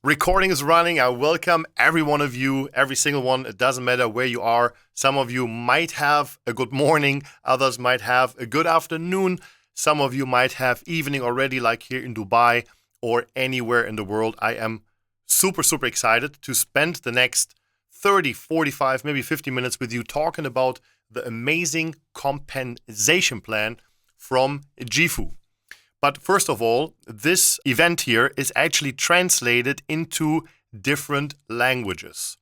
Recording is running. I welcome every one of you, every single one. It doesn't matter where you are. Some of you might have a good morning. Others might have a good afternoon. Some of you might have evening already, like here in Dubai or anywhere in the world. I am super excited to spend the next 30, 45, maybe 50 minutes with you talking about the amazing compensation plan from JIFU. But first of all, this event here is actually translated into different languages.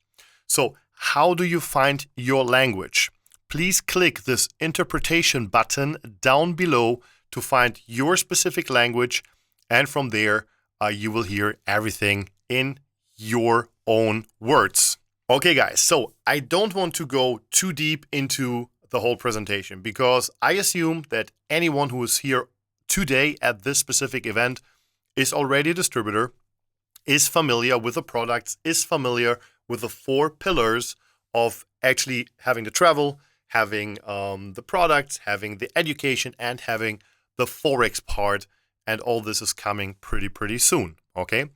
So how do you find your language? Please click this interpretation button down below to find your specific language. And from there, you will hear everything in your own words. Okay, guys, so I don't want to go too deep into the whole presentation because I assume that anyone who is here today at this specific event is already a distributor, is familiar with the products, is familiar with the 4 pillars of actually having the travel, having the products, having the education, and having the Forex part. And all this is coming pretty soon, okay?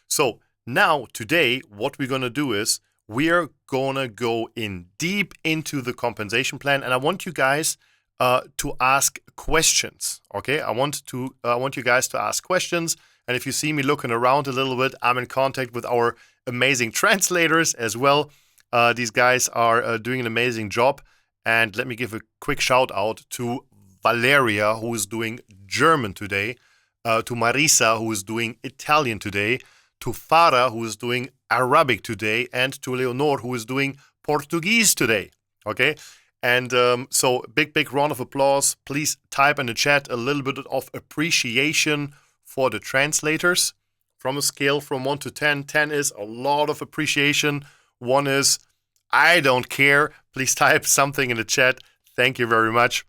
So now, today, what we're going to do is we are going to go in deep into the compensation plan. And I want you guys to ask questions, okay? I want you guys to ask questions. And if you see me looking around a little bit, I'm in contact with our amazing translators as well. These guys are doing an amazing job. And let me give a quick shout out to Valeria, who is doing German today, to Marisa, who is doing Italian today, to Farah, who is doing Arabic today, and to Leonor, who is doing Portuguese today, okay? And so big round of applause. Please type in the chat a little bit of appreciation for the translators. From a scale from 1 to 10, 10 is a lot of appreciation. 1 is, I don't care. Please type something in the chat. Thank you very much.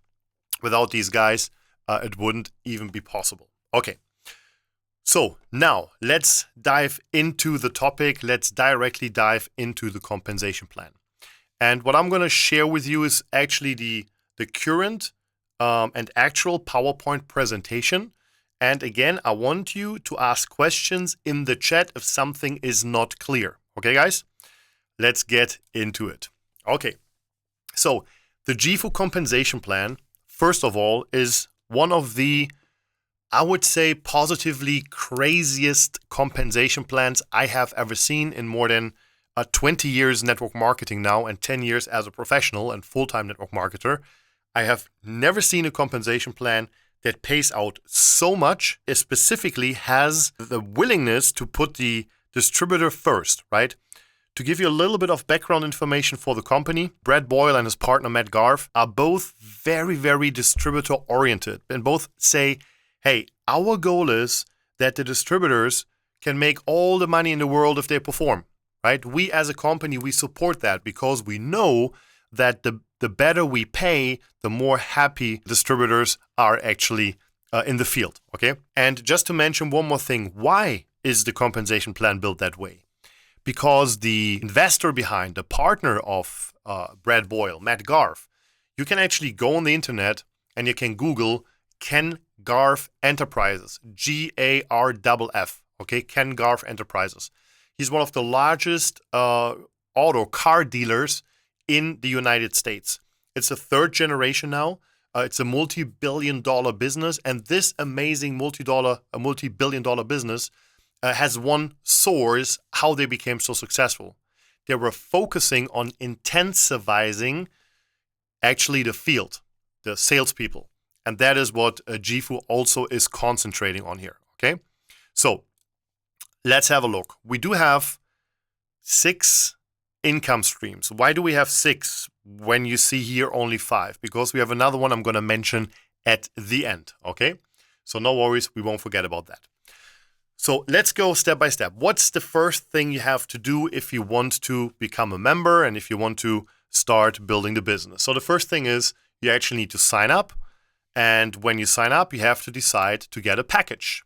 Without these guys, it wouldn't even be possible. Okay. So now let's dive into the topic. Let's directly dive into the compensation plan. And what I'm going to share with you is actually the current and actual PowerPoint presentation. And again, I want you to ask questions in the chat if something is not clear. Okay, guys? Let's get into it. Okay. So the JIFU Compensation Plan, first of all, is one of the, I would say, positively craziest compensation plans I have ever seen in more than 20 years network marketing now and 10 years as a professional and full-time network marketer. I have never seen a compensation plan that pays out so much. It specifically has the willingness to put the distributor first, right? To give you a little bit of background information for the company, Brad Boyle and his partner Matt Garf are both very distributor-oriented and both say, hey, our goal is that the distributors can make all the money in the world if they perform. Right? We as a company, we support that because we know that the better we pay, the more happy distributors are actually in the field, okay? And just to mention one more thing, why is the compensation plan built that way? Because the investor behind, the partner of Brad Boyle, Matt Garf, you can actually go on the internet and you can Google Ken Garf Enterprises, Garff, okay? Ken Garf Enterprises. He's one of the largest auto car dealers in the United States. It's a 3rd generation now. It's a multi-billion-dollar business. And this amazing multi-billion-dollar business has one source how they became so successful. They were focusing on intensivizing actually the field, the salespeople. And that is what JIFU also is concentrating on here, okay? So let's have a look. We do have 6 income streams. Why do we have 6 when you see here only 5? Because we have another one I'm going to mention at the end, okay? So no worries, we won't forget about that. So let's go step by step. What's the first thing you have to do if you want to become a member and if you want to start building the business? So the first thing is you actually need to sign up. And when you sign up, you have to decide to get a package.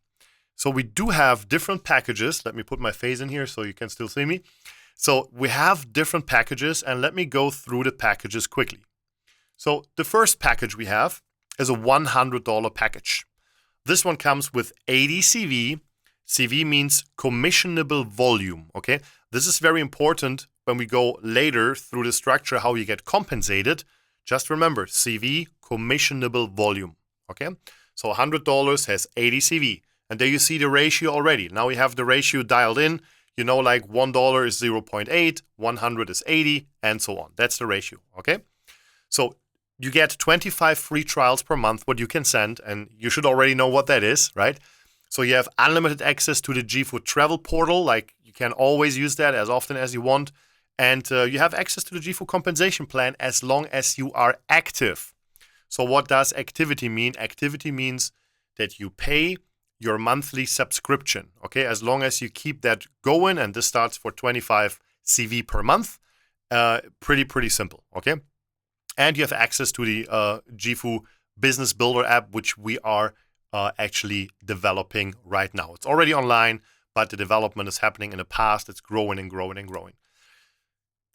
So we do have different packages. Let me put my face in here so you can still see me. So we have different packages, and let me go through the packages quickly. So the first package we have is a $100 package. This one comes with 80 CV, CV means commissionable volume, okay? This is very important when we go later through the structure, how you get compensated. Just remember, CV, commissionable volume, okay? So $100 has 80 CV. And there you see the ratio already. Now we have the ratio dialed in. You know, like $1 is 0.8, 100 is 80, and so on. That's the ratio, okay? So you get 25 free trials per month, what you can send, and you should already know what that is, right? So you have unlimited access to the JIFU travel portal, like you can always use that as often as you want. And you have access to the JIFU compensation plan as long as you are active. So what does activity mean? Activity means that you pay your monthly subscription, okay? As long as you keep that going, and this starts for 25 CV per month, pretty simple, okay? And you have access to the JIFU Business Builder app, which we are actually developing right now. It's already online, but the development is happening in the past. It's growing and growing and growing.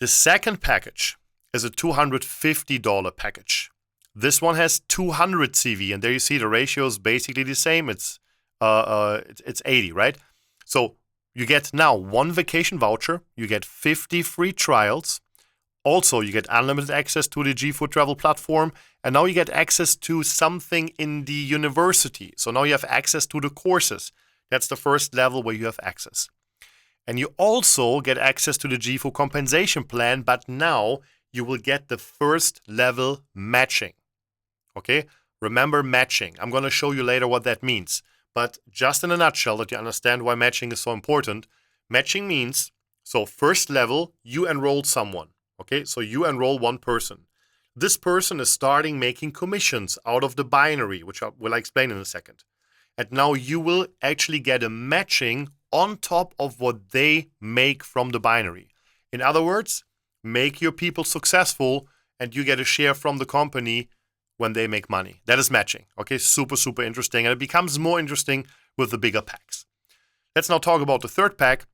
The second package is a $250 package. This one has 200 CV, and there you see the ratio is basically the same. It's 80, right? So you get now 1 vacation voucher, you get 50 free trials. Also, you get unlimited access to the JIFU travel platform, and now you get access to something in the university. So now you have access to the courses. That's the first level where you have access. And you also get access to the JIFU compensation plan, but now you will get the first level matching. Okay? Remember matching. I'm going to show you later what that means. But just in a nutshell, that you understand why matching is so important. Matching means, so first level, you enroll someone. Okay, so you enroll one person. This person is starting making commissions out of the binary, which I will explain in a second. And now you will actually get a matching on top of what they make from the binary. In other words, make your people successful and you get a share from the company when they make money. That is matching. Okay, super interesting. And it becomes more interesting with the bigger packs. Let's now talk about the third pack,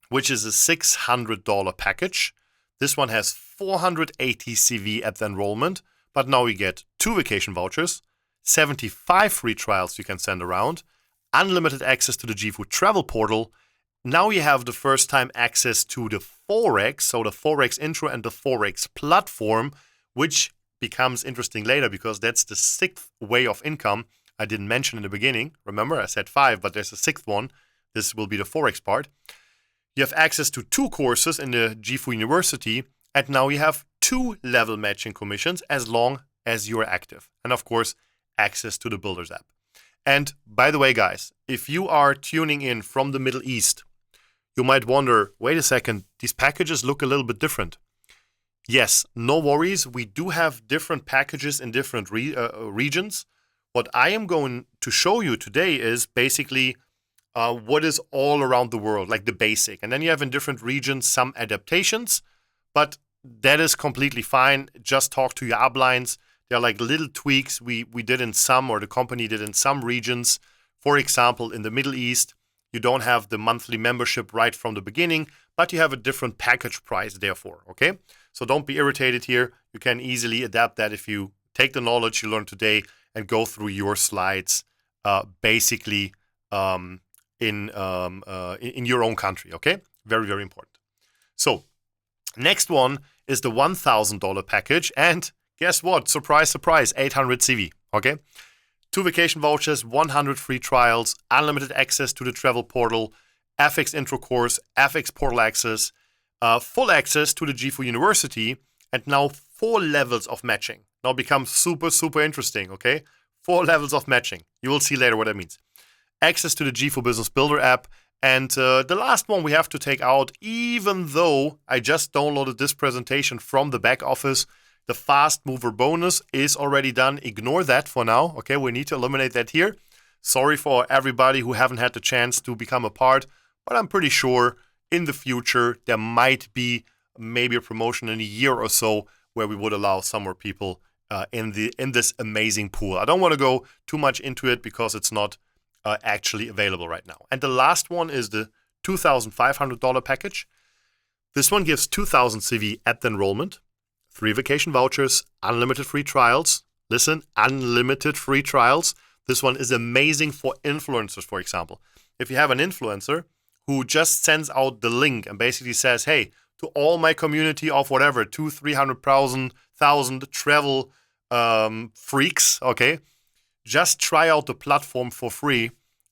which is a $600 package. This one has 480 CV at the enrollment, but now you get 2 vacation vouchers, 75 free trials you can send around, unlimited access to the JIFU travel portal. Now you have the first time access to the Forex, so the Forex intro and the Forex platform, which becomes interesting later because that's the 6th way of income I didn't mention in the beginning. Remember, I said 5, but there's a 6th one. This will be the Forex part. You have access to 2 courses in the JIFU University, and now you have 2 level matching commissions as long as you are active. And of course, access to the Builders app. And by the way, guys, if you are tuning in from the Middle East, you might wonder, wait a second, these packages look a little bit different. Yes, no worries. We do have different packages in different regions. What I am going to show you today is basically what is all around the world, like the basic. And then you have in different regions some adaptations, but that is completely fine. Just talk to your uplines. There are like little tweaks we did in some, or the company did in some regions. For example, in the Middle East, you don't have the monthly membership right from the beginning, but you have a different package price therefore, okay? So don't be irritated here. You can easily adapt that if you take the knowledge you learned today and go through your slides basically in your own country, okay? Very important. So next one is the $1,000 package, and guess what? Surprise, 800 CV, okay? 2 vacation vouchers, 100 free trials, unlimited access to the travel portal, FX intro course, FX portal access, full access to the JIFU University, and now 4 levels of matching. Now becomes super interesting, okay? 4 levels of matching. You will see later what that means. Access to the JIFU Business Builder app, and the last one we have to take out, even though I just downloaded this presentation from the back office, the fast mover bonus is already done. Ignore that for now, okay? We need to eliminate that here. Sorry for everybody who haven't had the chance to become a part, but I'm pretty sure in the future there might be maybe a promotion in a year or so where we would allow some more people in this amazing pool. I don't want to go too much into it because it's not actually available right now. And the last one is the $2,500 package. This one gives 2,000 CV at the enrollment, 3 vacation vouchers, unlimited free trials. Listen, unlimited free trials. This one is amazing for influencers, for example. if you have an influencer who just sends out the link and basically says, hey, to all my community of whatever, 200,000-300,000 travel freaks, okay, just try out the platform for free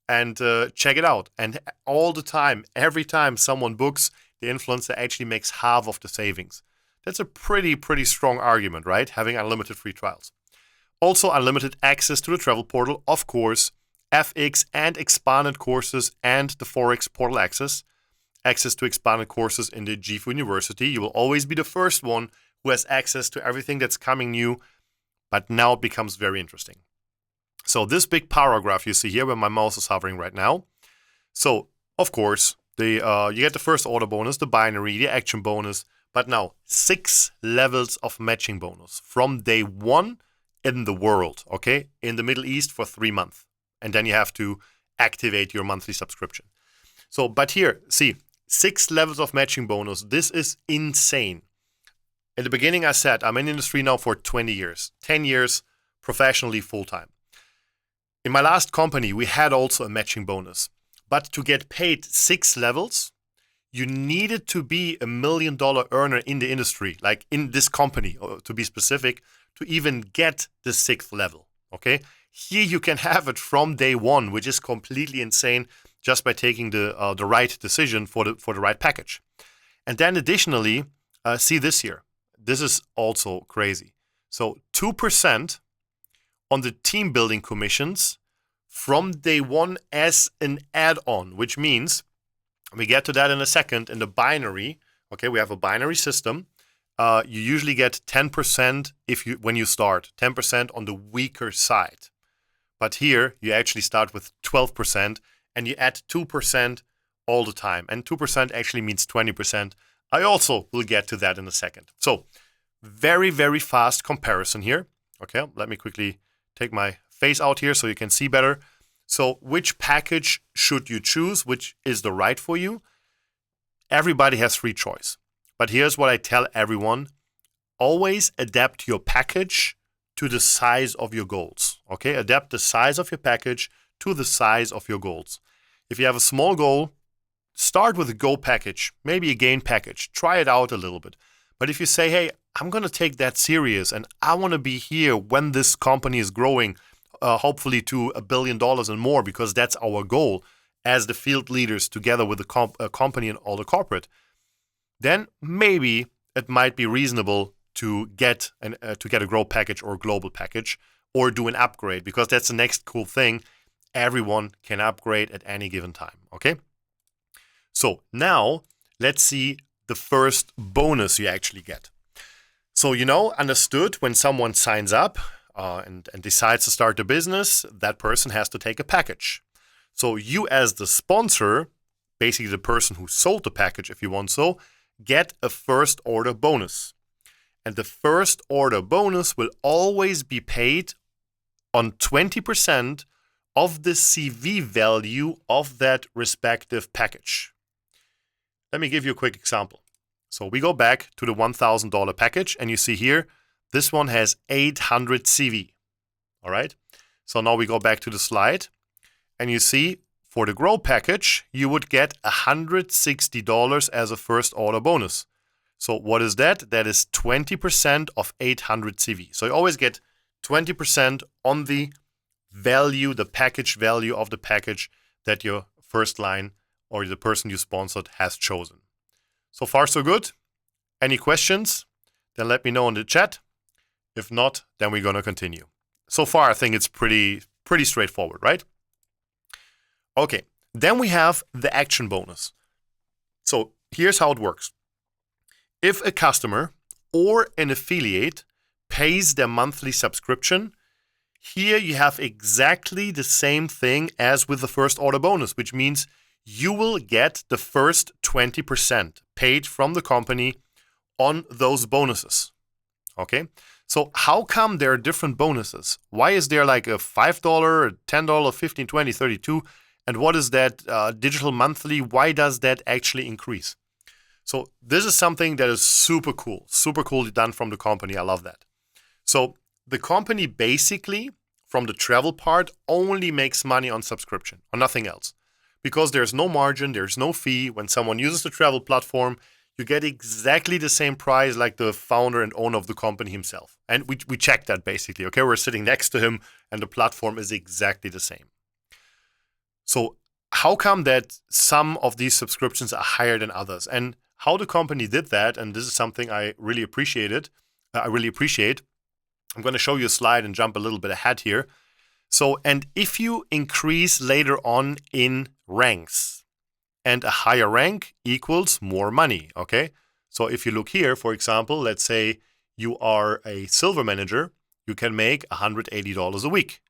and check it out. And all the time, every time someone books, the influencer actually makes half of the savings. That's a pretty strong argument, right? Having unlimited free trials. Also, unlimited access to the travel portal, of course, FX and expanded courses and the Forex portal access to expanded courses in the JIFU University. You will always be the first one who has access to everything that's coming new, but now it becomes very interesting. So this big paragraph you see here where my mouse is hovering right now. So, of course, you get the first order bonus, the binary, the action bonus, but now 6 levels of matching bonus from day 1 in the world, okay? In the Middle East for 3 months. And then you have to activate your monthly subscription. So, but here, see, 6 levels of matching bonus. This is insane. In the beginning, I said, I'm in the industry now for 20 years, 10 years professionally full-time. In my last company, we had also a matching bonus. But to get paid 6 levels, you needed to be $1 million earner in the industry, like in this company, to be specific, to even get the 6th level, okay? Here you can have it from day 1, which is completely insane, just by taking the right decision for the right package. And then additionally, see this here. This is also crazy. So 2% on the team building commissions from day 1 as an add-on, which means, we get to that in a second, in the binary, okay, we have a binary system. You usually get 10% when you start, 10% on the weaker side. But here, you actually start with 12%, and you add 2% all the time. And 2% actually means 20%. I also will get to that in a second. So, very fast comparison here. Okay, let me quickly take my face out here so you can see better. So, which package should you choose? Which is the right for you? Everybody has free choice. But here's what I tell everyone. Always adapt your package to the size of your goals, okay? Adapt the size of your package to the size of your goals. If you have a small goal, start with a go package, maybe a gain package. Try it out a little bit. But if you say, hey, I'm going to take that serious and I want to be here when this company is growing, hopefully to $1 billion and more, because that's our goal as the field leaders together with the company and all the corporate, then maybe it might be reasonable to get a grow package or a global package or do an upgrade, because that's the next cool thing. Everyone can upgrade at any given time, okay? So now let's see the first bonus you actually get. So, understood, when someone signs up and decides to start a business, that person has to take a package. So you as the sponsor, basically the person who sold the package, if you want so, get a first order bonus. And the first order bonus will always be paid on 20% of the CV value of that respective package. Let me give you a quick example. So we go back to the $1,000 package, and you see here, this one has 800 CV. All right. So now we go back to the slide, and you see for the grow package, you would get $160 as a first order bonus. So what is that? That is 20% of 800 CV. So you always get 20% on the value, the package value of the package that your first line or the person you sponsored has chosen. So far, so good. Any questions? Then let me know in the chat. If not, then we're going to continue. So far, I think it's pretty straightforward, right? Okay, then we have the action bonus. So here's how it works. If a customer or an affiliate pays their monthly subscription, here you have exactly the same thing as with the first order bonus, which means you will get the first 20% paid from the company on those bonuses. Okay, so how come there are different bonuses? Why is there like a $5, $10, $15, $20, $32? And what is that digital monthly? Why does that actually increase? So this is something that is super cool done from the company. I love that. So the company basically, from the travel part, only makes money on subscription, or nothing else. because there's no margin, there's no fee. When someone uses the travel platform, you get exactly the same price like the founder and owner of the company himself. And we checked that basically, okay? We're sitting next to him and the platform is exactly the same. So how come that some of these subscriptions are higher than others? And how the company did that, and this is something I really appreciate. I'm going to show you a slide and jump a little bit ahead here. So, and if you increase later on in ranks, and a higher rank equals more money, okay? So if you look here, for example, let's say you are a silver manager, you can make $180 a week.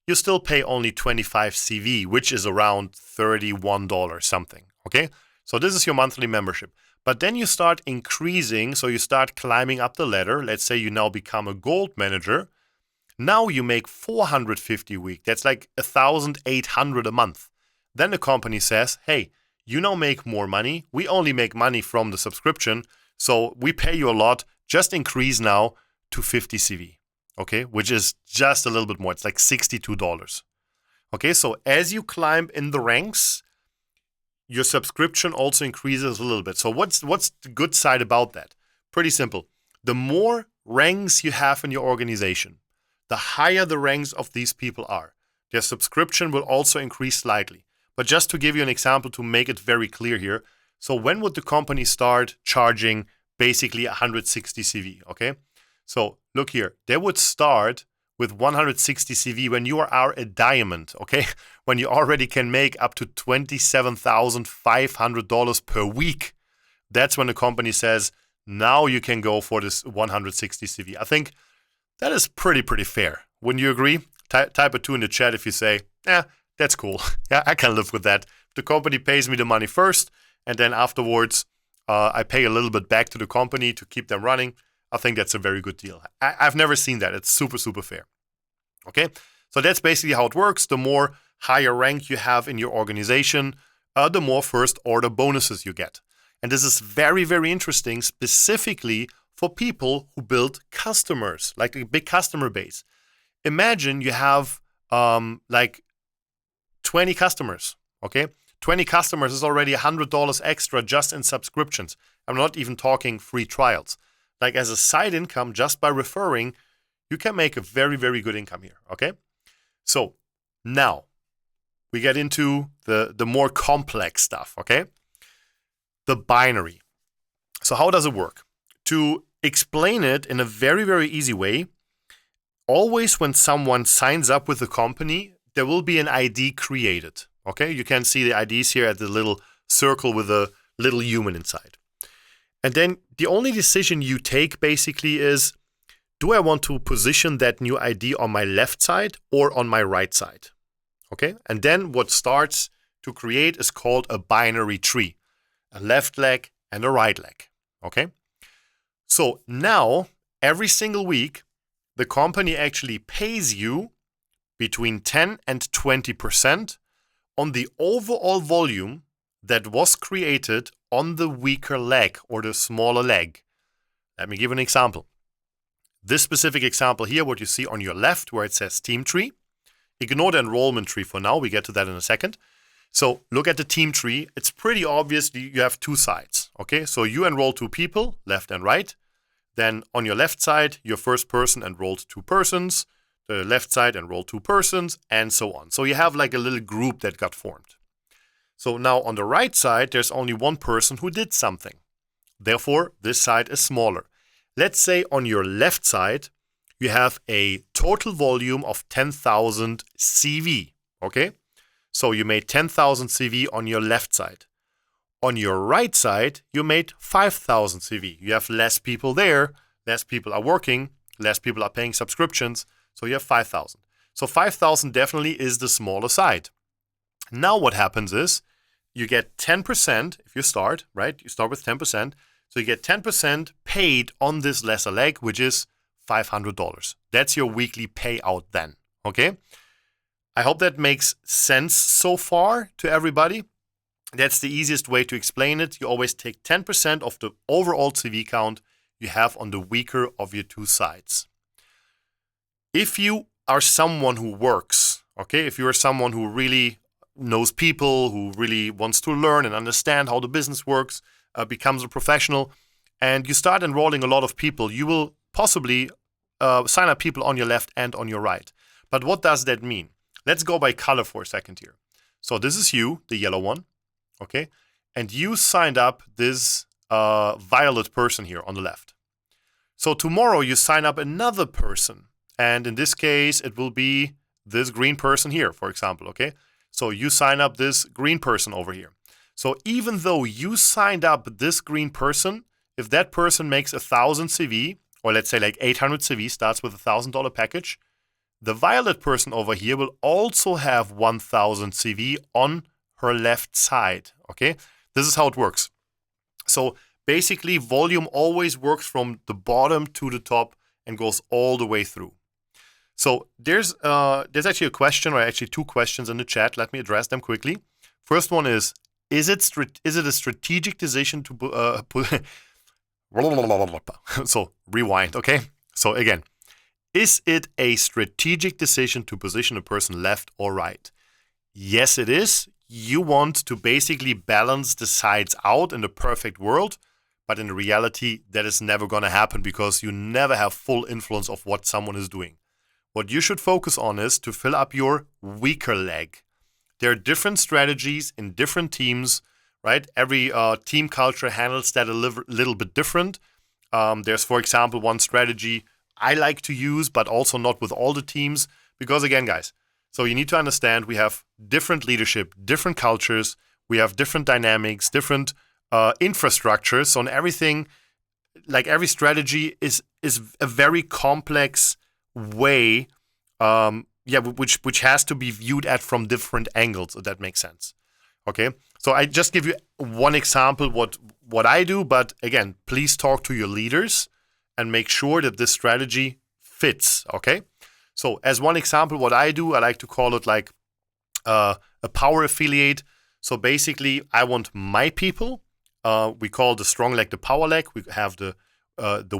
You still pay only 25 CV, which is around $31 something, okay? So this is your monthly membership. But then you start increasing, so you start climbing up the ladder. Let's say you now become a gold manager. Now you make $450 a week. That's like $1,800 a month. Then the company says, hey, you now make more money. We only make money from the subscription, so we pay you a lot. Just increase now to 50 CV, okay? Which is just a little bit more. It's like $62. Okay, so as you climb in the ranks, your subscription also increases a little bit. So what's the good side about that? Pretty simple. The more ranks you have in your organization, the higher the ranks of these people are. Their subscription will also increase slightly. But just to give you an example to make it very clear here, so when would the company start charging basically 160 CV, okay? So look here, they would start with 160 CV when you are a diamond, okay? When you already can make up to $27,500 per week. That's when the company says, now you can go for this 160 CV. I think that is pretty fair. Wouldn't you agree? Type a 2 in the chat if you say, that's cool. Yeah, I can live with that. The company pays me the money first, and then afterwards, I pay a little bit back to the company to keep them running. I think that's a very good deal. I've never seen that. It's super fair. Okay, so that's basically how it works. The more higher rank you have in your organization, the more first order bonuses you get. And this is very interesting, specifically for people who build customers, like a big customer base. Imagine you have like 20 customers, okay? 20 customers is already $100 extra just in subscriptions. I'm not even talking free trials. Like as a side income, just by referring, you can make a very good income here, okay? So now we get into the more complex stuff, okay? The binary. So how does it work? To explain it in a very easy way, always when someone signs up with the company, there will be an ID created, okay? You can see the IDs here at the little circle with a little human inside. And then the only decision you take basically is, do I want to position that new ID on my left side or on my right side? Okay? And then what starts to create is called a binary tree, a left leg and a right leg, okay? So now, every single week, the company actually pays you between 10 and 20% on the overall volume that was created on the weaker leg or the smaller leg. Let me give an example. This specific example here, what you see on your left where it says team tree, ignore the enrollment tree for now, we get to that in a second. So look at the team tree. It's pretty obvious you have two sides, okay? So you enroll two people, left and right. Then on your left side, your first person enrolled two persons, the left side enrolled two persons, and so on. So you have like a little group that got formed. So now on the right side, there's only one person who did something. Therefore, this side is smaller. Let's say on your left side, you have a total volume of 10,000 CV, okay? So you made 10,000 CV on your left side. On your right side, you made 5,000 CV. You have less people there, less people are working, less people are paying subscriptions, so you have 5,000. So 5,000 definitely is the smaller side. Now what happens is, you get 10% if you start, right? You start with 10%. So you get 10% paid on this lesser leg, which is $500. That's your weekly payout then, okay? I hope that makes sense so far to everybody. That's the easiest way to explain it. You always take 10% of the overall CV count you have on the weaker of your two sides. If you are someone who works, okay, if you are someone who really knows people, who really wants to learn and understand how the business works, becomes a professional, and you start enrolling a lot of people, you will possibly sign up people on your left and on your right. But what does that mean? Let's go by color for a second here. So this is you, the yellow one, okay? And you signed up this violet person here on the left. So tomorrow you sign up another person, and in this case it will be this green person here, for example, okay? So you sign up this green person over here. So even though you signed up this green person, if that person makes 1,000 CV, or let's say like 800 CV, starts with $1,000 package, the violet person over here will also have 1,000 CV on her left side, okay? This is how it works. So basically, volume always works from the bottom to the top and goes all the way through. So there's actually a question, or actually two questions in the chat. Let me address them quickly. First one is it a strategic decision to so rewind, okay? So again, is it a strategic decision to position a person left or right? Yes, it is. You want to basically balance the sides out in the perfect world, but in reality, that is never going to happen because you never have full influence of what someone is doing. What you should focus on is to fill up your weaker leg. There are different strategies in different teams, right? Every team culture handles that a little bit different. There's, for example, one strategy I like to use, but also not with all the teams, because again, guys, so you need to understand we have different leadership, different cultures, we have different dynamics, different infrastructures. So on everything, like every strategy is a very complex way, which has to be viewed at from different angles, if that makes sense. Okay, so I just give you one example what I do, but again, please talk to your leaders and make sure that this strategy fits. Okay, so as one example, what I do, I like to call it like a power affiliate. So basically, I want my people. We call the strong leg the power leg. We have the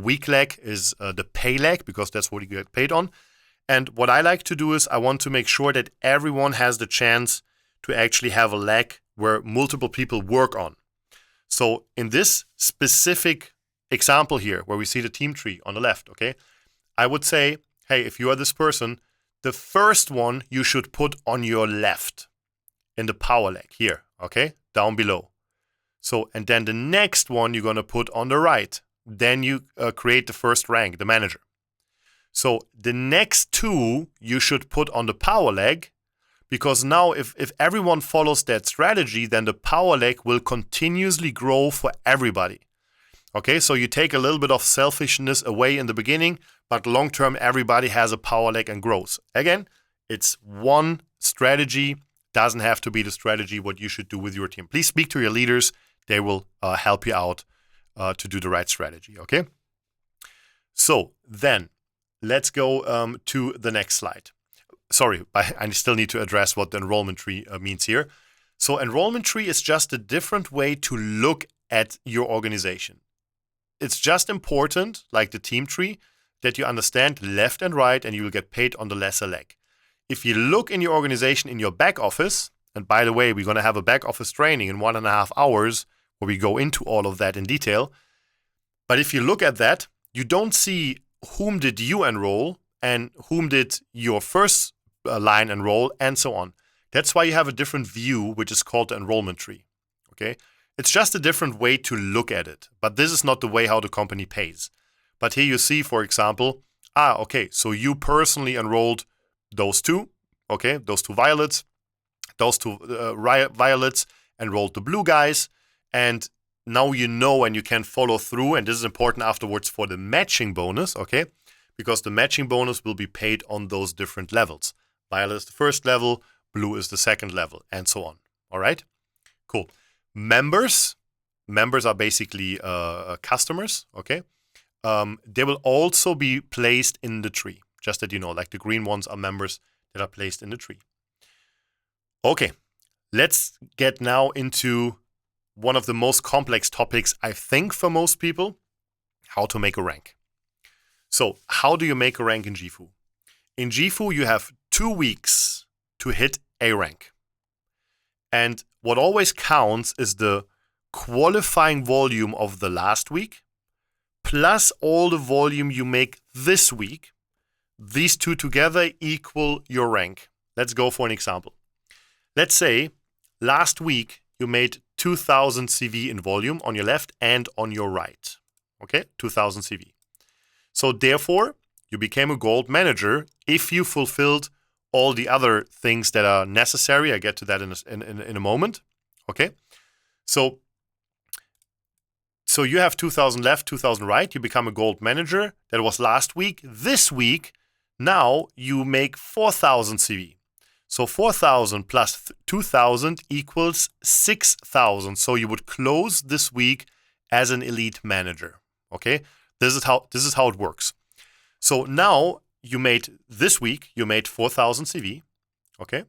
weak leg is the pay leg, because that's what you get paid on. And what I like to do is I want to make sure that everyone has the chance to actually have a leg where multiple people work on. So in this specific example here, where we see the team tree on the left, okay, I would say, hey, if you are this person, the first one you should put on your left in the power leg here, okay, down below. So, and then the next one you're going to put on the right. Then you create the first rank, the manager. So the next two you should put on the power leg, because now if everyone follows that strategy, then the power leg will continuously grow for everybody. Okay, so you take a little bit of selfishness away in the beginning, but long term everybody has a power leg and grows. Again, it's one strategy, doesn't have to be the strategy what you should do with your team. Please speak to your leaders. They will help you out to do the right strategy, okay? So then let's go to the next slide. Sorry, I still need to address what the enrollment tree means here. So enrollment tree is just a different way to look at your organization. It's just important, like the team tree, that you understand left and right, and you will get paid on the lesser leg. If you look in your organization in your back office, and by the way, we're going to have a back office training in 1.5 hours where we go into all of that in detail. But if you look at that, you don't see whom did you enroll and whom did your first line enroll and so on. That's why you have a different view, which is called the enrollment tree. Okay, it's just a different way to look at it. But this is not the way how the company pays. But here you see, for example, okay, so you personally enrolled those two, okay, those two violets. Those two violets enrolled the blue guys, and now you know and you can follow through, and this is important afterwards for the matching bonus, okay? Because the matching bonus will be paid on those different levels. Violet is the first level, blue is the second level, and so on. All right? Cool. Members are basically customers, okay? They will also be placed in the tree, just that you know, like the green ones are members that are placed in the tree. Okay, let's get now into one of the most complex topics, I think, for most people, how to make a rank. So how do you make a rank in JIFU? In JIFU, you have 2 weeks to hit a rank. And what always counts is the qualifying volume of the last week plus all the volume you make this week. These two together equal your rank. Let's go for an example. Let's say last week you made 2000 CV in volume on your left and on your right. Okay, 2000 CV. So therefore, you became a gold manager if you fulfilled all the other things that are necessary. I get to that in a moment. Okay, so you have 2000 left, 2000 right. You become a gold manager. That was last week. This week, now you make 4000 CV. So 4000 plus 2000 equals 6000. So you would close this week as an elite manager. Okay, this is how it works. So now you made this week, you made 4000 CV. Okay,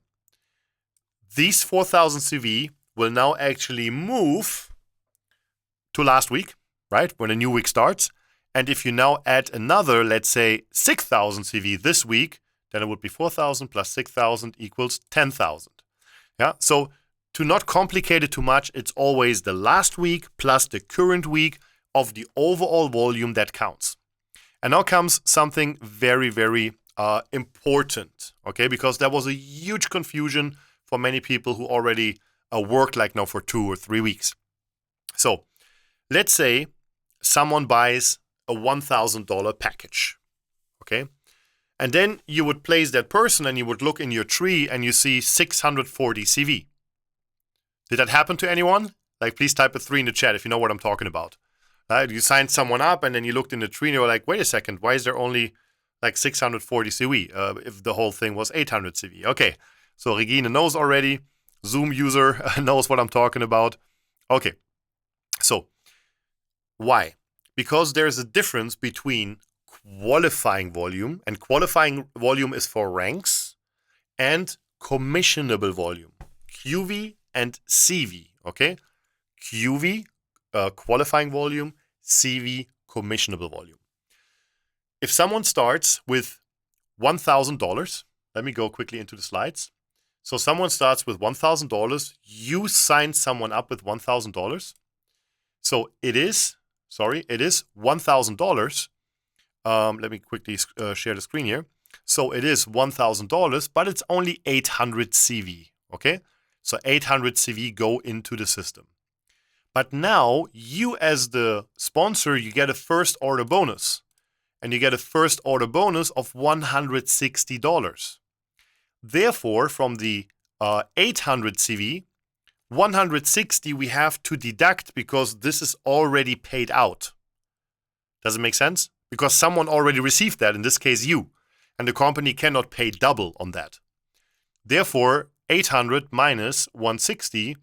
these 4000 CV will now actually move to last week, right? When a new week starts. And if you now add another, let's say 6000 CV this week, then it would be 4000 plus 6000 equals 10,000. Yeah. So to not complicate it too much, it's always the last week plus the current week of the overall volume that counts. And now comes something very, very important, okay? Because there was a huge confusion for many people who already work like now for 2 or 3 weeks. So let's say someone buys a $1,000 package, okay? And then you would place that person and you would look in your tree and you see 640 CV. Did that happen to anyone? Like, please type a 3 in the chat if you know what I'm talking about. Right? You signed someone up and then you looked in the tree and you were like, wait a second, why is there only like 640 CV if the whole thing was 800 CV? Okay, so Regina knows already. Zoom user knows what I'm talking about. Okay, so why? Because there's a difference between qualifying volume, and qualifying volume is for ranks, and commissionable volume, QV and CV, okay? QV, qualifying volume, CV, commissionable volume. If someone starts with $1,000, let me go quickly into the slides. So someone starts with $1,000, you sign someone up with $1,000. So it is $1,000. Let me quickly share the screen here. So it is $1,000, but it's only 800 CV, okay? So 800 CV go into the system. But now you as the sponsor, you get a first order bonus. And you get a first order bonus of $160. Therefore, from the 800 CV, 160 we have to deduct because this is already paid out. Does it make sense? Because someone already received that, in this case you, and the company cannot pay double on that. Therefore, 800 minus 160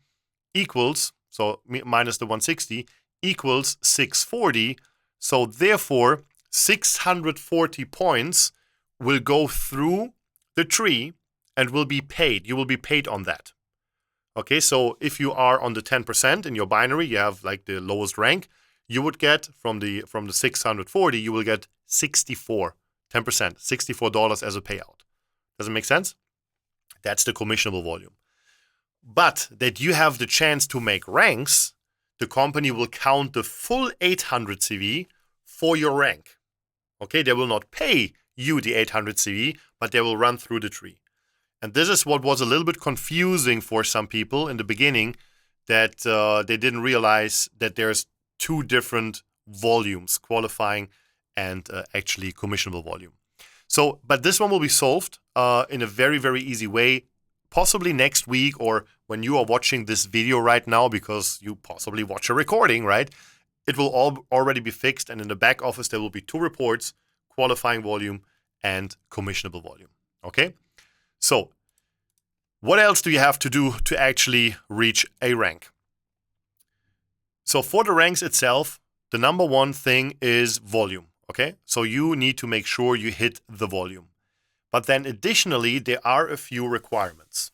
equals, so minus the 160 equals 640. So therefore, 640 points will go through the tree and will be paid. You will be paid on that. Okay, so if you are on the 10% in your binary, you have like the lowest rank, you would get from the 640, you will get 64, 10%, $64 as a payout. Does it make sense? That's the commissionable volume. But that you have the chance to make ranks, the company will count the full 800 CV for your rank. Okay, they will not pay you the 800 CV, but they will run through the tree. And this is what was a little bit confusing for some people in the beginning, that they didn't realize that there's two different volumes, qualifying and actually commissionable volume. So, but this one will be solved in a very, very easy way, possibly next week or when you are watching this video right now, because you possibly watch a recording, right? It will all already be fixed, and in the back office there will be 2 reports, qualifying volume and commissionable volume. Okay? So, what else do you have to do to actually reach a rank? So for the ranks itself, the number one thing is volume, okay? So you need to make sure you hit the volume. But then additionally, there are a few requirements.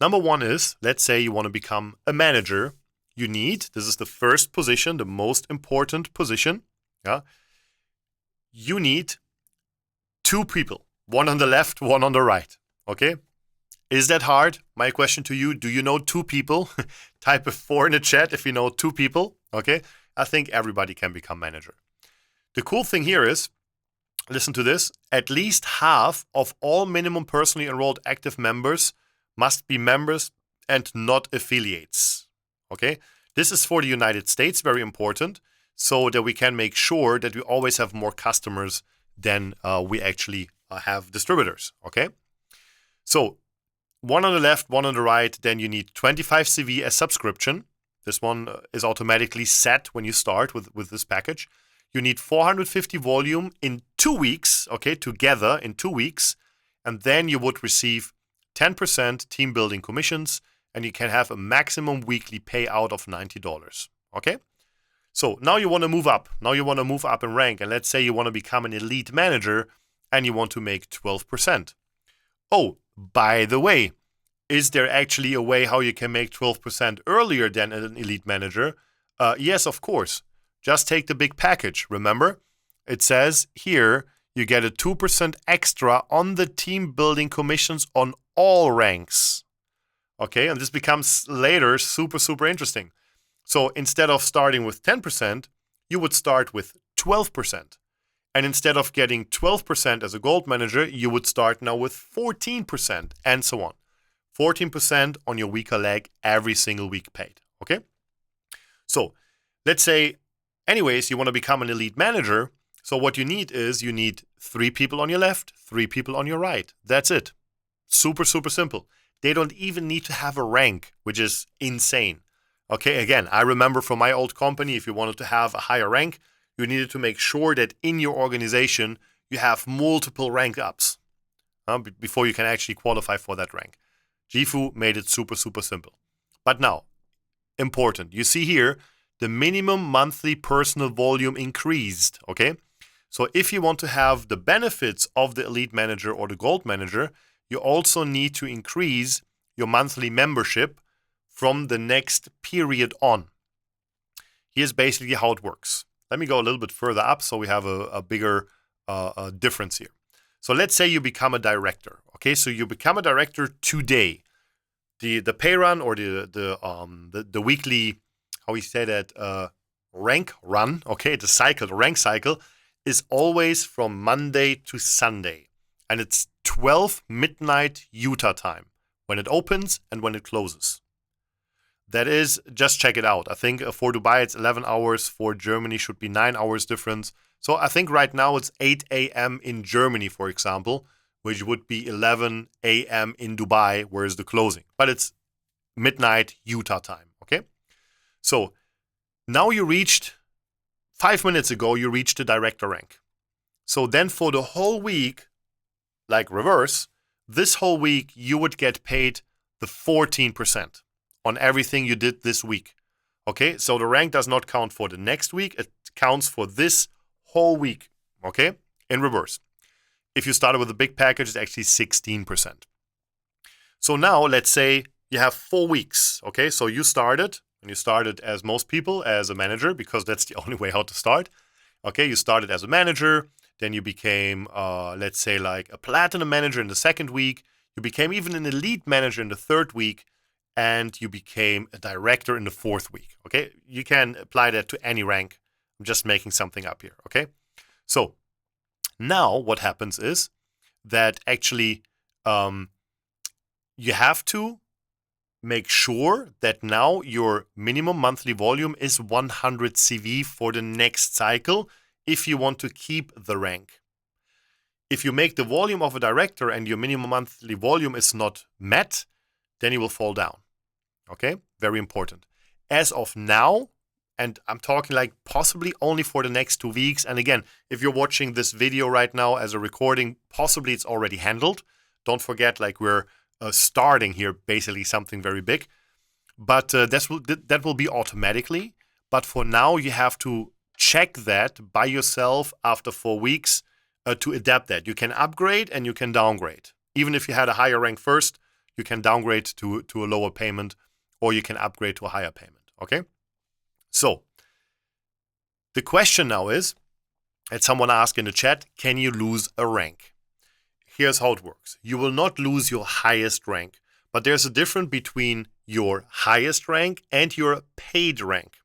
Number one is, let's say you want to become a manager. You need, this is the first position, the most important position. Yeah? You need 2 people, one on the left, one on the right, okay? Is that hard? My question to you, do you know 2 people? Type a 4 in the chat if you know 2 people, okay? I think everybody can become manager. The cool thing here is, listen to this, at least half of all minimum personally enrolled active members must be members and not affiliates, okay? This is for the United States, very important, so that we can make sure that we always have more customers than we actually have distributors, okay? So, one on the left, one on the right, then you need 25 CV as subscription. This one is automatically set when you start with this package. You need 450 volume in 2 weeks, okay, together in 2 weeks. And then you would receive 10% team building commissions, and you can have a maximum weekly payout of $90, okay? So now you want to move up. Now you want to move up in rank. And let's say you want to become an elite manager and you want to make 12%. Oh, by the way, is there actually a way how you can make 12% earlier than an elite manager? Yes, of course. Just take the big package, remember? It says here you get a 2% extra on the team building commissions on all ranks. Okay, and this becomes later super interesting. So instead of starting with 10%, you would start with 12%. And instead of getting 12% as a gold manager, you would start now with 14% and so on. 14% on your weaker leg every single week paid, okay? So let's say, anyways, you want to become an elite manager. So what you need is you need 3 people on your left, 3 people on your right. That's it. Super simple. They don't even need to have a rank, which is insane. Okay, again, I remember from my old company, if you wanted to have a higher rank, you needed to make sure that in your organization, you have multiple rank ups before you can actually qualify for that rank. JIFU made it super simple. But now, important, you see here, the minimum monthly personal volume increased, okay? So if you want to have the benefits of the elite manager or the gold manager, you also need to increase your monthly membership from the next period on. Here's basically how it works. Let me go a little bit further up so we have a bigger difference here. So let's say you become a director. Okay, so you become a director today. The pay run or the weekly, how we say that, rank run, okay, the rank cycle is always from Monday to Sunday. And it's 12 midnight Utah time when it opens and when it closes. That is, just check it out. I think for Dubai it's 11 hours, for Germany should be 9 hours difference. So I think right now it's 8 a.m. in Germany, for example, which would be 11 a.m. in Dubai, whereas the closing. But it's midnight Utah time, okay? So now you reached, 5 minutes ago, you reached the director rank. So then for the whole week, like reverse, this whole week you would get paid the 14% on everything you did this week. Okay, so the rank does not count for the next week, it counts for this whole week, okay, in reverse. If you started with a big package, it's actually 16%. So now let's say you have 4 weeks, okay, so you started, and you started as most people, as a manager, because that's the only way how to start. Okay, you started as a manager, then you became, let's say like a platinum manager in the 2nd week, you became even an elite manager in the 3rd week, and you became a director in the 4th week, okay? You can apply that to any rank. I'm just making something up here, okay? So now what happens is that actually you have to make sure that now your minimum monthly volume is 100 CV for the next cycle if you want to keep the rank. If you make the volume of a director and your minimum monthly volume is not met, then you will fall down. Okay, very important. As of now, and I'm talking like possibly only for the next 2 weeks. And again, if you're watching this video right now as a recording, possibly it's already handled. Don't forget, like we're starting here basically something very big. But that will be automatically. But for now, you have to check that by yourself after 4 weeks to adapt that. You can upgrade and you can downgrade. Even if you had a higher rank first, you can downgrade to a lower payment, or you can upgrade to a higher payment, okay? So, the question now is, had someone asked in the chat, can you lose a rank? here's how it works. You will not lose your highest rank, but there's a difference between your highest rank and your paid rank.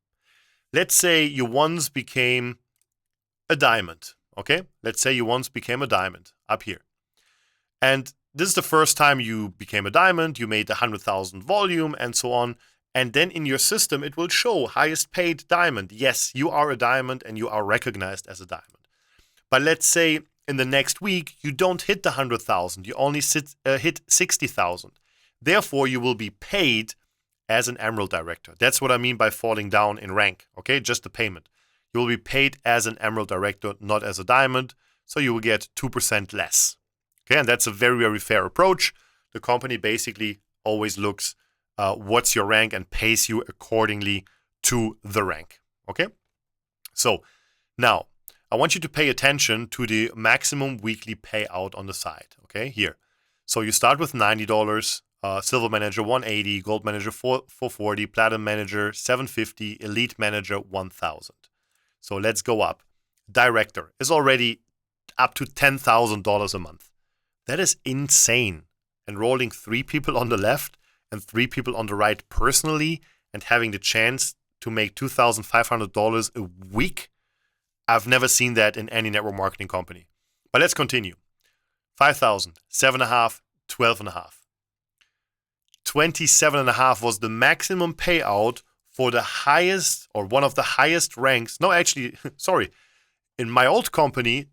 Let's say you once became a diamond, okay? Let's say you once became a diamond up here. And this is the first time you became a diamond, you made 100,000 volume and so on. And then in your system, it will show highest paid diamond. Yes, you are a diamond and you are recognized as a diamond. But let's say in the next week, you don't hit the 100,000. You only hit 60,000. Therefore, you will be paid as an Emerald Director. That's what I mean by falling down in rank, okay? Just the payment. You will be paid as an Emerald Director, not as a diamond. So you will get 2% less. Okay, and that's a very, very fair approach. The company basically always looks what's your rank and pays you accordingly to the rank. Okay, so now I want you to pay attention to the maximum weekly payout on the side. Okay, here. So you start with $90, Silver Manager $180, Gold Manager $440, Platinum Manager $750, Elite Manager $1,000. So let's go up. Director is already up to $10,000 a month. That is insane. Enrolling 3 people on the left and 3 people on the right personally and having the chance to make $2,500 a week. I've never seen that in any network marketing company. But let's continue. 5,000, 7.5, 12.5. 27.5 was the maximum payout for the highest or one of the highest ranks. No, actually, sorry. In my old company,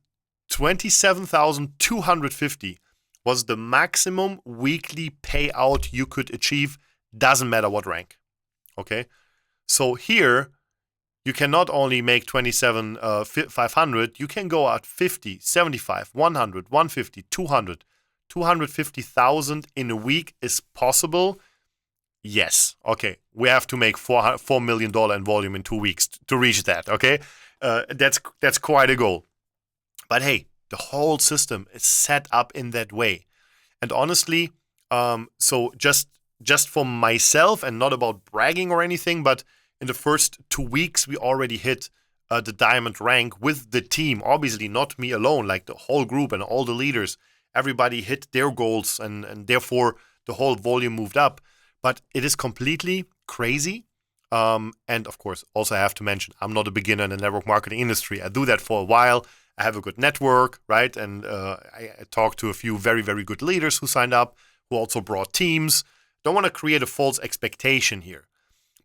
27,250 was the maximum weekly payout you could achieve, doesn't matter what rank. Okay? So here, you can not only make 27,500, you can go at 50, 75, 100, 150, 200, 250,000 in a week is possible. Yes. Okay. We have to make $4 million in volume in 2 weeks to reach that. Okay? That's quite a goal. But hey, the whole system is set up in that way. And honestly, so just for myself and not about bragging or anything, but in the first 2 weeks, we already hit the diamond rank with the team. Obviously, not me alone, like the whole group and all the leaders. Everybody hit their goals and therefore the whole volume moved up. But it is completely crazy. And of course, also I have to mention, I'm not a beginner in the network marketing industry. I do that for a while. I have a good network, right? And I talked to a few very, very good leaders who signed up, who also brought teams. Don't want to create a false expectation here.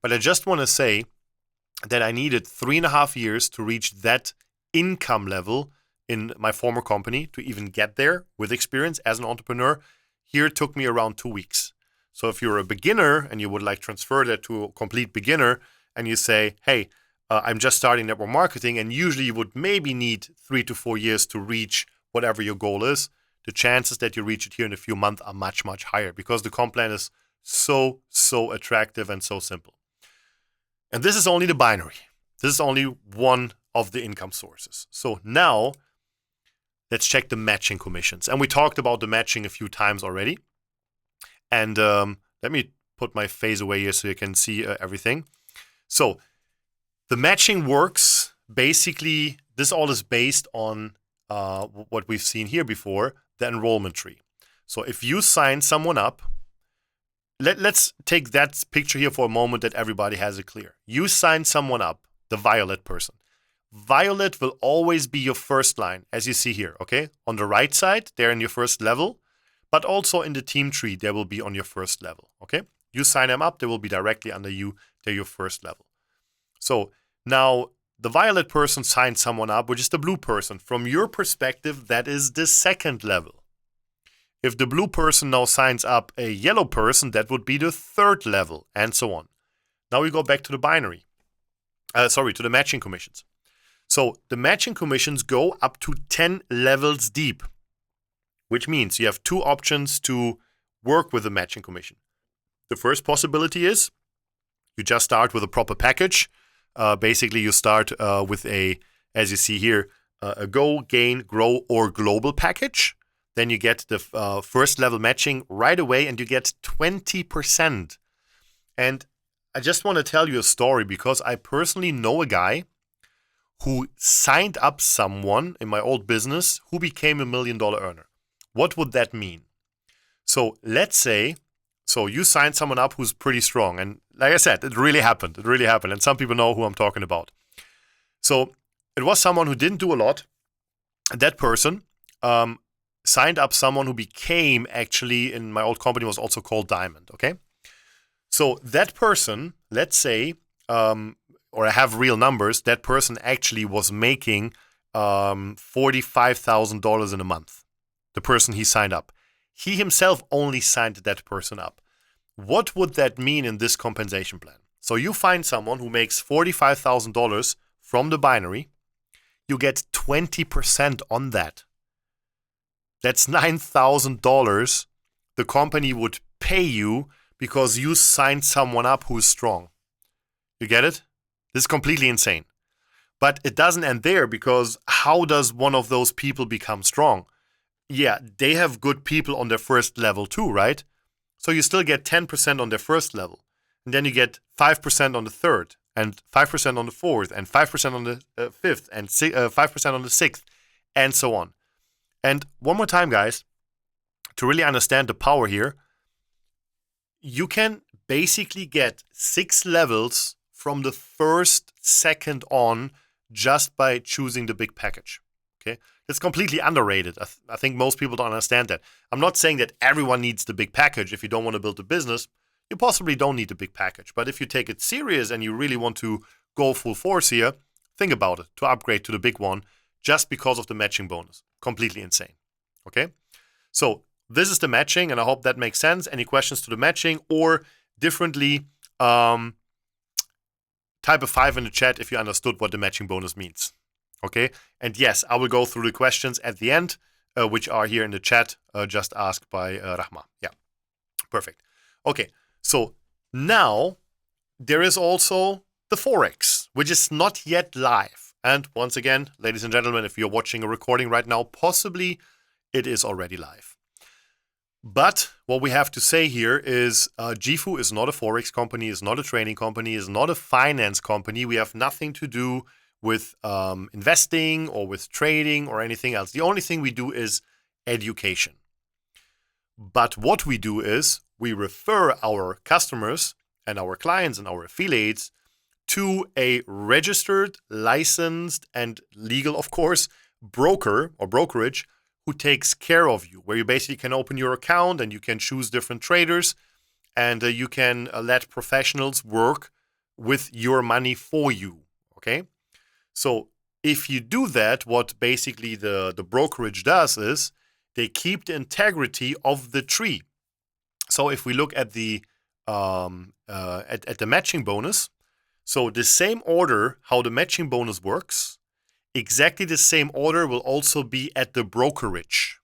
But I just want to say that I needed 3.5 years to reach that income level in my former company to even get there with experience as an entrepreneur. Here it took me around 2 weeks. So if you're a beginner and you would like transfer that to a complete beginner and you say, hey, I'm just starting network marketing, and usually you would maybe need 3 to 4 years to reach whatever your goal is, the chances that you reach it here in a few months are much, much higher because the comp plan is so attractive and so simple. And this is only the binary. This is only one of the income sources. So now let's check the matching commissions. And we talked about the matching a few times already. And let me put my face away here so you can see everything. So the matching works basically, this all is based on what we've seen here before, the enrollment tree. So if you sign someone up, let's take that picture here for a moment that everybody has it clear. You sign someone up, the violet person. Violet will always be your first line, as you see here, okay? On the right side, they're in your first level, but also in the team tree, they will be on your first level, okay? You sign them up, they will be directly under you, they're your first level. So now the violet person signs someone up, which is the blue person. From your perspective, that is the second level. If the blue person now signs up a yellow person, that would be the third level, and so on. Now we go back to the binary. To the matching commissions. So the matching commissions go up to 10 levels deep, which means you have 2 options to work with the matching commission. The first possibility is you just start with a proper package. Basically, you start with a, as you see here, a Go, Gain, Grow, or Global package. Then you get the first level matching right away and you get 20%. And I just want to tell you a story because I personally know a guy who signed up someone in my old business who became $1 million earner What would that mean? So let's say, so you signed someone up who's pretty strong. And like I said, it really happened. It really happened. And some people know who I'm talking about. So it was someone who didn't do a lot. That person signed up someone who became, actually, in my old company, was also called Diamond, okay? So that person, let's say, or I have real numbers, that person actually was making $45,000 in a month, the person he signed up. He himself only signed that person up. What would that mean in this compensation plan? So you find someone who makes $45,000 from the binary, you get 20% on that. That's $9,000 the company would pay you because you signed someone up who's strong. You get it? This is completely insane. But it doesn't end there, because how does one of those people become strong? Yeah, they have good people on their first level too, right? So you still get 10% on their first level. And then you get 5% on the third, and 5% on the fourth, and 5% on the fifth, and 5% on the sixth, and so on. And one more time, guys, to really understand the power here, you can basically get 6 levels from the first second on just by choosing the big package. Okay, it's completely underrated. I think most people don't understand that. I'm not saying that everyone needs the big package. If you don't want to build a business, you possibly don't need the big package. But if you take it serious and you really want to go full force here, think about it, to upgrade to the big one just because of the matching bonus. Completely insane. Okay, so this is the matching, and I hope that makes sense. Any questions to the matching, or differently, type a 5 in the chat if you understood what the matching bonus means. Okay, and yes, I will go through the questions at the end, which are here in the chat, just asked by Rahma. Yeah, perfect. Okay, so now there is also the Forex, which is not yet live. And once again, ladies and gentlemen, if you're watching a recording right now, possibly it is already live. But what we have to say here is JIFU is not a Forex company, is not a trading company, is not a finance company. We have nothing to do with investing or with trading or anything else. The only thing we do is education. But what we do is we refer our customers and our clients and our affiliates to a registered, licensed, and legal, of course, broker or brokerage who takes care of you, where you basically can open your account and you can choose different traders, and you can let professionals work with your money for you, okay? So if you do that, what basically the brokerage does is they keep the integrity of the tree. So if we look at the matching bonus, so the same order how the matching bonus works, exactly the same order will also be at the brokerage.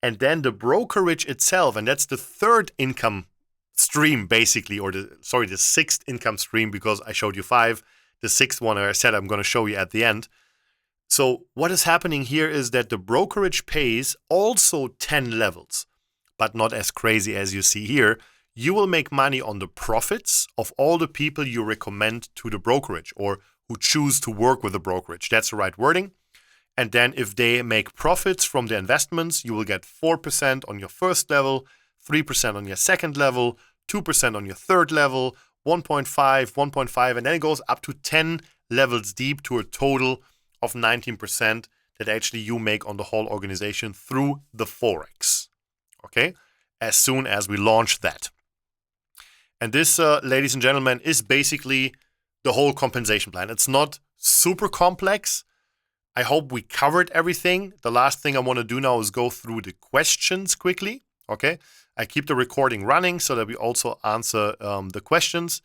And then the brokerage itself, and that's the third income stream basically, or the sixth income stream, because I showed you 5. The sixth one, I said I'm going to show you at the end. So what is happening here is that the brokerage pays also 10 levels, but not as crazy as you see here. You will make money on the profits of all the people you recommend to the brokerage, or who choose to work with the brokerage. That's the right wording. And then if they make profits from the investments, you will get 4% on your first level, 3% on your second level, 2% on your third level, 1.5, 1.5, and then it goes up to 10 levels deep to a total of 19% that actually you make on the whole organization through the Forex. Okay? As soon as we launch that. And this, ladies and gentlemen, is basically the whole compensation plan. It's not super complex. I hope we covered everything. The last thing I want to do now is go through the questions quickly. Okay, I keep the recording running so that we also answer the questions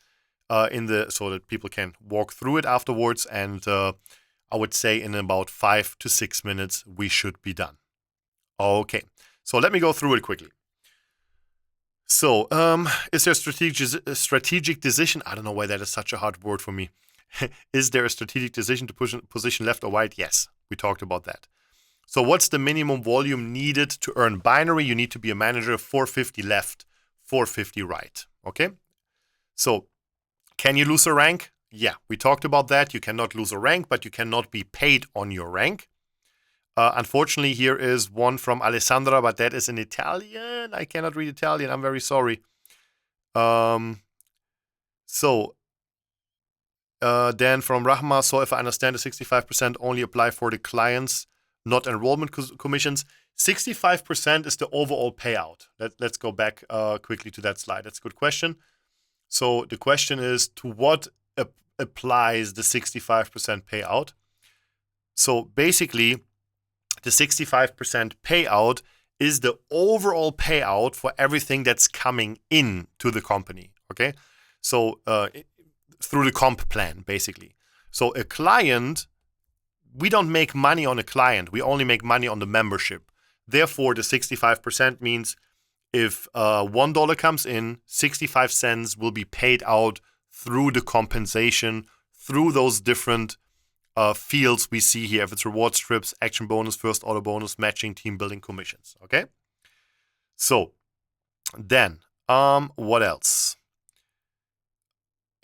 so that people can walk through it afterwards. And I would say in about 5 to 6 minutes we should be done. Okay, so let me go through it quickly. So, is there a strategic decision? I don't know why that is such a hard word for me. Is there a strategic decision to push position left or right? Yes, we talked about that. So what's the minimum volume needed to earn binary? You need to be a manager, 450 left, 450 right. Okay? So, can you lose a rank? Yeah, we talked about that. You cannot lose a rank, but you cannot be paid on your rank. Unfortunately, here is one from Alessandra, but that is in Italian. I cannot read Italian. I'm very sorry. Then from Rahma, so if I understand, the 65% only apply for the clients, not enrollment commissions. 65% is the overall payout. Let's go back quickly to that slide. That's a good question. So the question is, to what applies the 65% payout? So basically, the 65% payout is the overall payout for everything that's coming in to the company, okay? So through the comp plan, basically. So a client, we don't make money on a client. We only make money on the membership. Therefore, the 65% means if $1 comes in, 65 cents will be paid out through the compensation, through those different fields we see here. If it's reward strips, action bonus, first order bonus, matching, team building, commissions. Okay. So then, what else?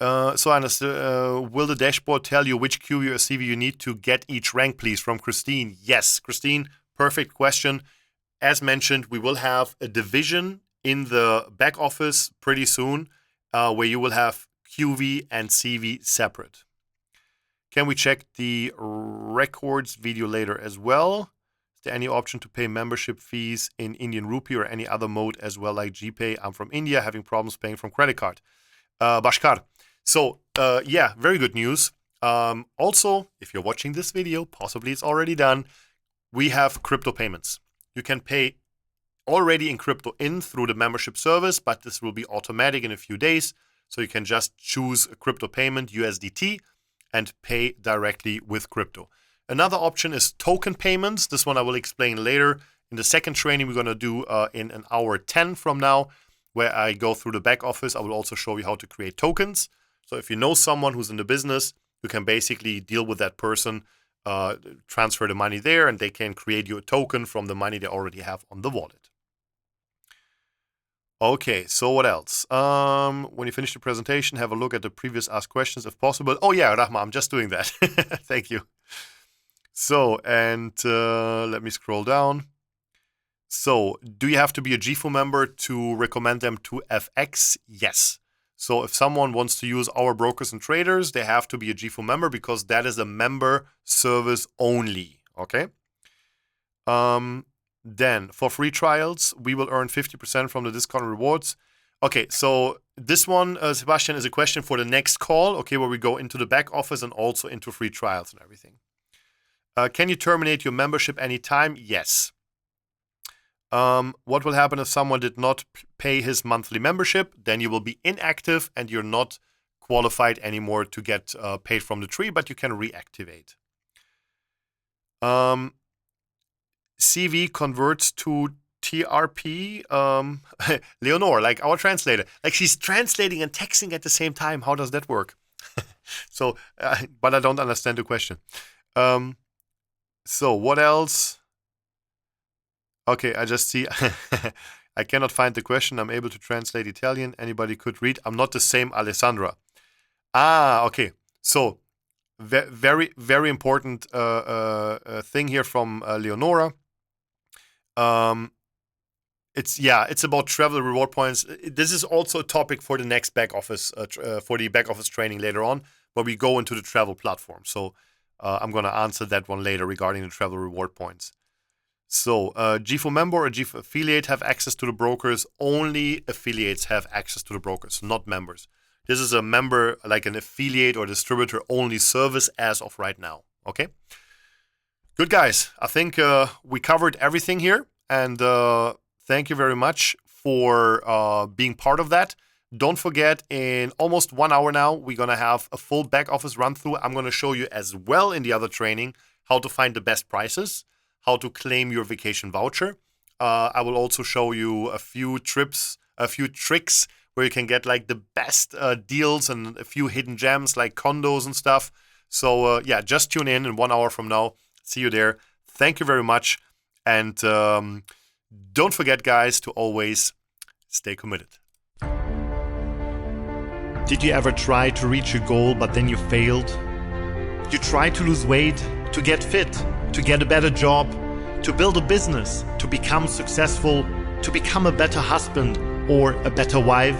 So I understood. Will the dashboard tell you which QV or CV you need to get each rank, please? From Christine. Yes, Christine. Perfect question. As mentioned, we will have a division in the back office pretty soon, where you will have QV and CV separate. Can we check the records video later as well? Is there any option to pay membership fees in Indian rupee or any other mode as well, like GPay? I'm from India, having problems paying from credit card. Bashkar. So, yeah, very good news. Also, if you're watching this video, possibly it's already done, we have crypto payments. You can pay already in crypto in through the membership service, but this will be automatic in a few days. So you can just choose a crypto payment, USDT, and pay directly with crypto. Another option is token payments. This one I will explain later in the second training we're going to do in an hour 10 from now, where I go through the back office. I will also show you how to create tokens. So if you know someone who's in the business, you can basically deal with that person, transfer the money there, and they can create you a token from the money they already have on the wallet. Okay, so what else? When you finish the presentation, have a look at the previous asked questions if possible. Oh yeah, Rahma, I'm just doing that. Thank you. So, and let me scroll down. So, do you have to be a JIFU member to recommend them to FX? Yes. So, if someone wants to use our brokers and traders, they have to be a JIFU member because that is a member service only. Okay? Then, for free trials, we will earn 50% from the discount rewards. Okay, so this one, Sebastian, is a question for the next call, okay, where we go into the back office and also into free trials and everything. Can you terminate your membership anytime? Yes. What will happen if someone did not pay his monthly membership? Then you will be inactive and you're not qualified anymore to get paid from the tree, but you can reactivate. CV converts to TRP. Leonore, like our translator, like she's translating and texting at the same time. How does that work? So, but I don't understand the question. So what else? Okay, I just see. I cannot find the question. I'm able to translate Italian. Anybody could read. I'm not the same Alessandra. Ah, okay. So very, very important thing here from Leonora. It's about travel reward points. This is also a topic for the next back office, for the back office training later on, where we go into the travel platform. So I'm going to answer that one later regarding the travel reward points. So JIFU member or JIFU affiliate have access to the brokers. Only affiliates have access to the brokers, not members. This is a member, like an affiliate or distributor only service as of right now. Okay. Good, guys. I think we covered everything here. And thank you very much for being part of that. Don't forget, in almost 1 hour now, we're going to have a full back office run through. I'm going to show you as well in the other training how to find the best prices, how to claim your vacation voucher. I will also show you a few tricks where you can get like the best deals and a few hidden gems like condos and stuff. So yeah, just tune in 1 hour from now. See you there. Thank you very much. And don't forget, guys, to always stay committed. Did you ever try to reach your goal, but then you failed? You tried to lose weight, to get fit, to get a better job, to build a business, to become successful, to become a better husband or a better wife?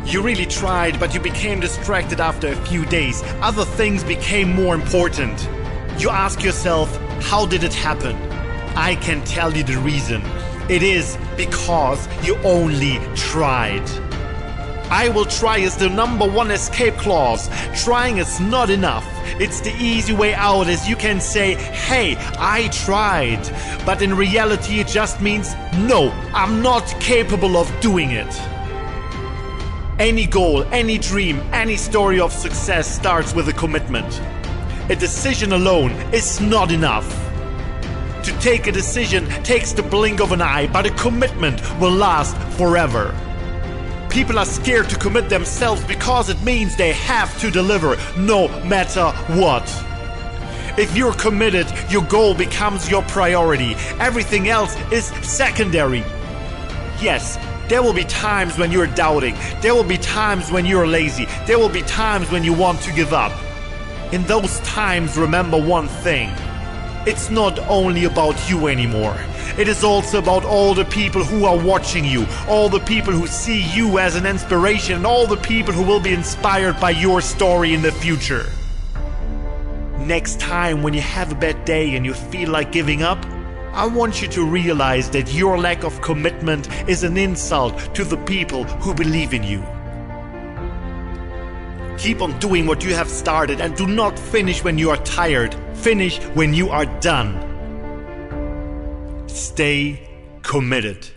You really tried, but you became distracted after a few days. Other things became more important. You ask yourself, how did it happen? I can tell you the reason. It is because you only tried. I will try is the #1 escape clause. Trying is not enough. It's the easy way out, as you can say, hey, I tried. But in reality it just means, no, I'm not capable of doing it. Any goal, any dream, any story of success starts with a commitment. A decision alone is not enough. To take a decision takes the blink of an eye, but a commitment will last forever. People are scared to commit themselves because it means they have to deliver no matter what. If you're committed, your goal becomes your priority. Everything else is secondary. Yes, there will be times when you're doubting. There will be times when you're lazy. There will be times when you want to give up. In those times, remember one thing. It's not only about you anymore. It is also about all the people who are watching you, all the people who see you as an inspiration, and all the people who will be inspired by your story in the future. Next time when you have a bad day and you feel like giving up, I want you to realize that your lack of commitment is an insult to the people who believe in you. Keep on doing what you have started and do not finish when you are tired. Finish when you are done. Stay committed.